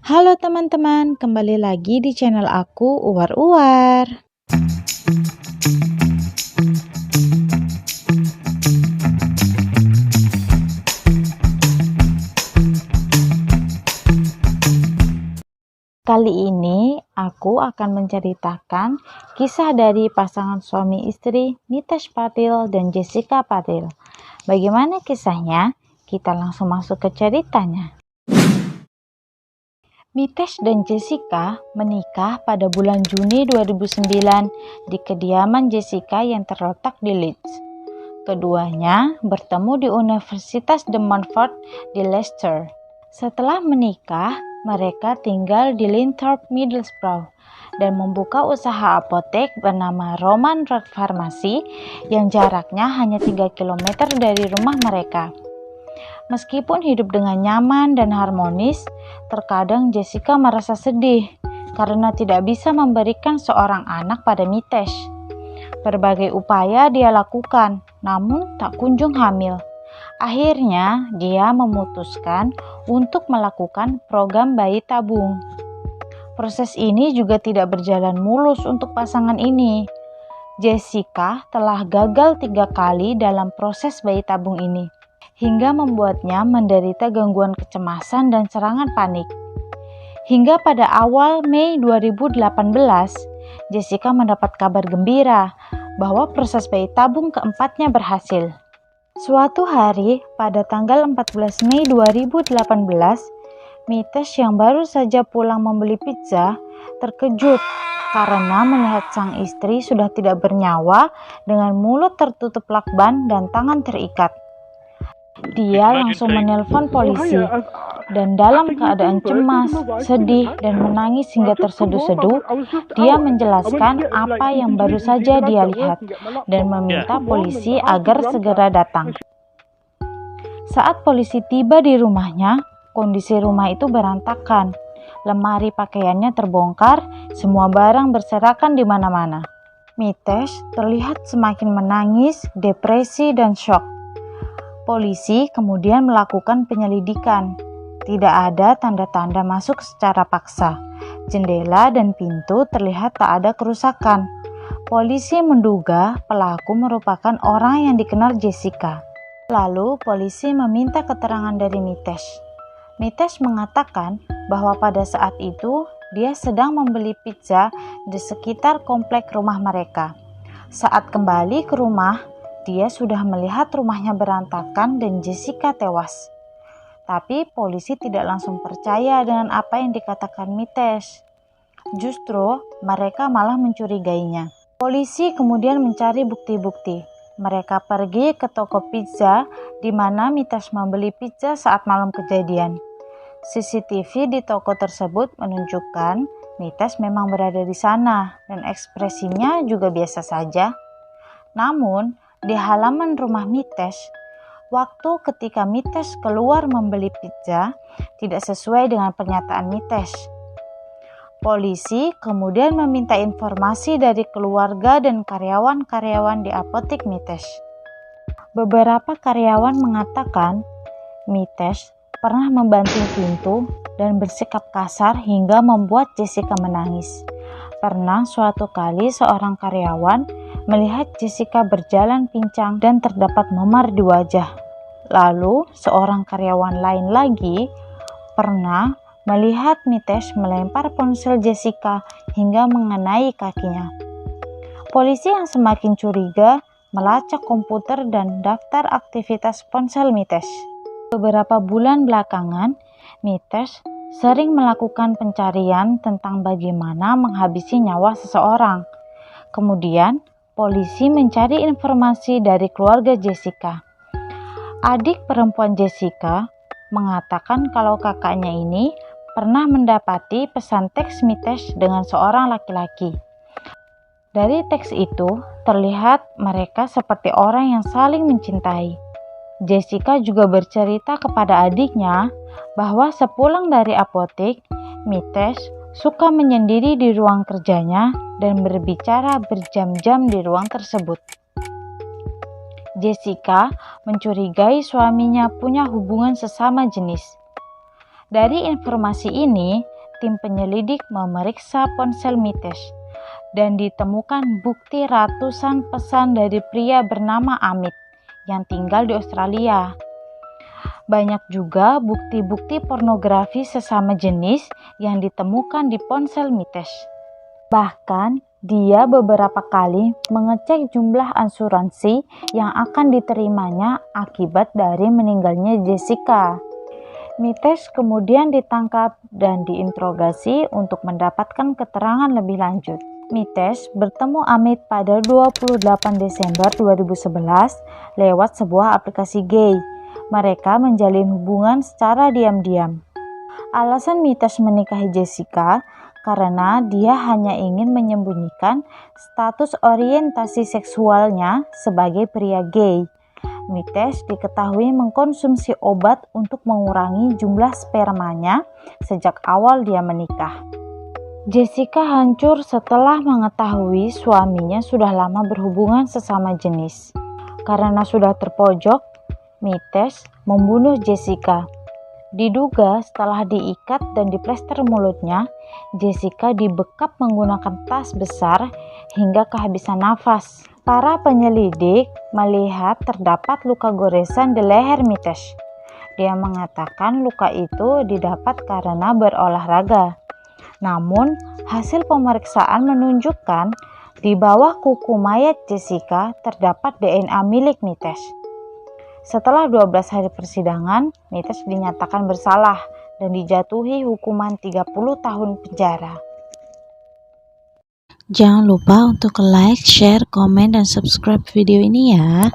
Halo teman-teman, kembali lagi di channel aku Uwar-Uwar. Kali ini aku akan menceritakan kisah dari pasangan suami istri Mitesh Patil dan Jessica Patil. Bagaimana kisahnya? Kita langsung masuk ke ceritanya. Mitesh dan Jessica menikah pada bulan Juni 2009 di kediaman Jessica yang terletak di Leeds. Keduanya bertemu di Universitas de Montfort di Leicester. Setelah menikah, mereka tinggal di Linthorpe, Middlesbrough dan membuka usaha apotek bernama Roman Road Pharmacy yang jaraknya hanya 3 km dari rumah mereka. Meskipun hidup dengan nyaman dan harmonis, terkadang Jessica merasa sedih karena tidak bisa memberikan seorang anak pada Mitesh. Berbagai upaya dia lakukan, namun tak kunjung hamil. Akhirnya, dia memutuskan untuk melakukan program bayi tabung. Proses ini juga tidak berjalan mulus untuk pasangan ini. Jessica telah gagal 3 kali dalam proses bayi tabung ini, hingga membuatnya menderita gangguan kecemasan dan serangan panik. Hingga pada awal Mei 2018, Jessica mendapat kabar gembira bahwa proses bayi tabung keempatnya berhasil. Suatu hari pada tanggal 14 Mei 2018, Mitesh yang baru saja pulang membeli pizza terkejut karena melihat sang istri sudah tidak bernyawa dengan mulut tertutup lakban dan tangan terikat. Dia langsung menelpon polisi dan dalam keadaan cemas, sedih, dan menangis hingga terseduh-seduh, dia menjelaskan apa yang baru saja dia lihat dan meminta polisi agar segera datang. Saat polisi tiba di rumahnya, kondisi rumah itu berantakan. Lemari pakaiannya terbongkar, semua barang berserakan di mana-mana. Mitesh terlihat semakin menangis, depresi, dan syok. Polisi kemudian melakukan penyelidikan. Tidak ada tanda-tanda masuk secara paksa. Jendela dan pintu terlihat tak ada kerusakan. Polisi menduga pelaku merupakan orang yang dikenal Jessica. Lalu polisi meminta keterangan dari Mitesh. Mitesh mengatakan bahwa pada saat itu dia sedang membeli pizza di sekitar komplek rumah mereka. Saat kembali ke rumah, dia sudah melihat rumahnya berantakan dan Jessica tewas. Tapi polisi tidak langsung percaya dengan apa yang dikatakan Mitesh. Justru mereka malah mencurigainya. Polisi kemudian mencari bukti-bukti. Mereka pergi ke toko pizza di mana Mitesh membeli pizza saat malam kejadian. CCTV di toko tersebut menunjukkan Mitesh memang berada di sana dan ekspresinya juga biasa saja. Namun, di halaman rumah Mitesh, waktu ketika Mitesh keluar membeli pizza tidak sesuai dengan pernyataan Mitesh. Polisi kemudian meminta informasi dari keluarga dan karyawan-karyawan di apotek Mitesh. Beberapa karyawan mengatakan Mitesh pernah membanting pintu dan bersikap kasar hingga membuat Jessica menangis. Pernah suatu kali seorang karyawan melihat Jessica berjalan pincang dan terdapat memar di wajah. Lalu seorang karyawan lain lagi pernah melihat Mitesh melempar ponsel Jessica hingga mengenai kakinya. Polisi yang semakin curiga melacak komputer dan daftar aktivitas ponsel Mitesh. Beberapa bulan belakangan, Mitesh sering melakukan pencarian tentang bagaimana menghabisi nyawa seseorang. Kemudian, polisi mencari informasi dari keluarga Jessica. Adik perempuan Jessica mengatakan kalau kakaknya ini pernah mendapati pesan teks Mitesh dengan seorang laki-laki. Dari teks itu, terlihat mereka seperti orang yang saling mencintai. Jessica juga bercerita kepada adiknya bahwa sepulang dari apotek, Mitesh suka menyendiri di ruang kerjanya dan berbicara berjam-jam di ruang tersebut. Jessica mencurigai suaminya punya hubungan sesama jenis. Dari informasi ini, tim penyelidik memeriksa ponsel Mitesh dan ditemukan bukti ratusan pesan dari pria bernama Amit yang tinggal di Australia. Banyak juga bukti-bukti pornografi sesama jenis yang ditemukan di ponsel Mitesh. Bahkan, dia beberapa kali mengecek jumlah asuransi yang akan diterimanya akibat dari meninggalnya Jessica. Mitesh kemudian ditangkap dan diinterogasi untuk mendapatkan keterangan lebih lanjut. Mitesh bertemu Amit pada 28 Desember 2011 lewat sebuah aplikasi gay. Mereka menjalin hubungan secara diam-diam. Alasan Mitesh menikahi Jessica karena dia hanya ingin menyembunyikan status orientasi seksualnya sebagai pria gay. Mitesh diketahui mengkonsumsi obat untuk mengurangi jumlah spermanya sejak awal dia menikah. Jessica hancur setelah mengetahui suaminya sudah lama berhubungan sesama jenis. Karena sudah terpojok, Mitesh membunuh Jessica. Diduga setelah diikat dan diplester mulutnya, Jessica dibekap menggunakan tas besar hingga kehabisan nafas. Para penyelidik melihat terdapat luka goresan di leher Mitesh. Dia mengatakan luka itu didapat karena berolahraga. Namun, hasil pemeriksaan menunjukkan di bawah kuku mayat Jessica terdapat DNA milik Mitesh. Setelah 12 hari persidangan, Mitesh dinyatakan bersalah dan dijatuhi hukuman 30 tahun penjara. Jangan lupa untuk like, share, komen, dan subscribe video ini ya.